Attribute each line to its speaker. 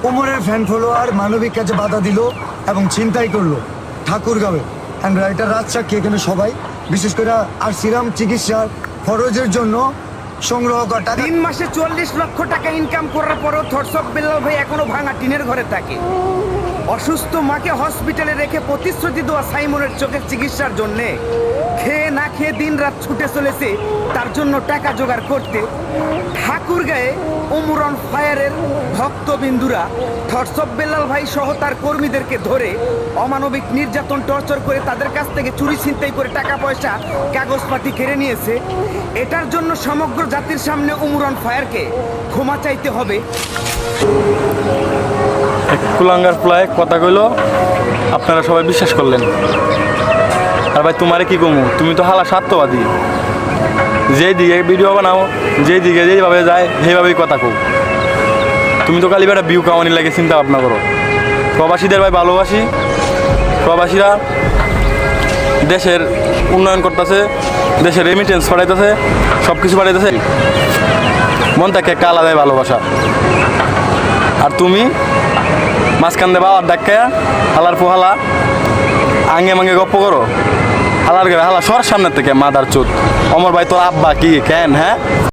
Speaker 1: ওমরের fan follower মানবিক কাজে বাধা দিল এবং ছিনতাই করলো ঠাকুরগাঁওয়ে। অ্যান্ড রাইটার রাজসাক্ষী এখানে সবাই, বিশেষ করে আর সিরাম চিকিৎসার খরচের জন্য সংগ্রহ করা টাকা।
Speaker 2: 3 মাসে 40 লক্ষ টাকা ইনকাম করার পরও থটস অফ বেলাল ভাই এখনো ভাঙা টিনের ঘরে থাকে। অসুস্থ মাকে হসপিটালে রেখে প্রতিশ্রুতি দেওয়া সাইমনের চোখের চিকিৎসার জন্যে খেয়ে না খেয়ে দিন রাত ছুটে চলেছে তার জন্য টাকা জোগাড় করতে। ঠাকুরগাঁয়ে ওমর অন ফায়ারের ভক্তবিন্দুরা থটস অফ বেলাল ভাই সহ তার কর্মীদেরকে ধরে অমানবিক নির্যাতন টর্চার করে তাদের কাছ থেকে চুরি ছিনতাই করে টাকা পয়সা কাগজপাতি কেড়ে নিয়েছে। এটার জন্য সমগ্র জাতির সামনে ওমর অন ফায়ারকে ক্ষমা চাইতে হবে।
Speaker 3: কুলাঙ্গার প্লায় কথা কইলো, আপনারা সবাই বিশ্বাস করলেন। আর ভাই তোমারে কি কমু, তুমি তো হালা স্বার্থবাদী। যেই দিকে ভিডিও বানাও, যেই দিকে যেইভাবে যায় সেইভাবেই কথা কও। তুমি তো কালিবাটা ভিউ কামানি লাগে চিন্তা ভাবনা করো। প্রবাসীদের ভাই ভালোবাসি, প্রবাসীরা দেশের উন্নয়ন করতেছে, দেশের রেমিটেন্স পাঠাইতেছে, সব কিছু পাঠাইতেছে, মন থেকে একটা আলাদাই ভালোবাসা। আর তুমি মাঝখান দিয়ে বাবার ডাক্কা হালার পোহালা আঙ্গে মাঙ্গে গপ্প করো। হালার হালা সর সামনের থেকে মাদার চোদ। অমর ভাই তোর আব্বা কি কেন? হ্যাঁ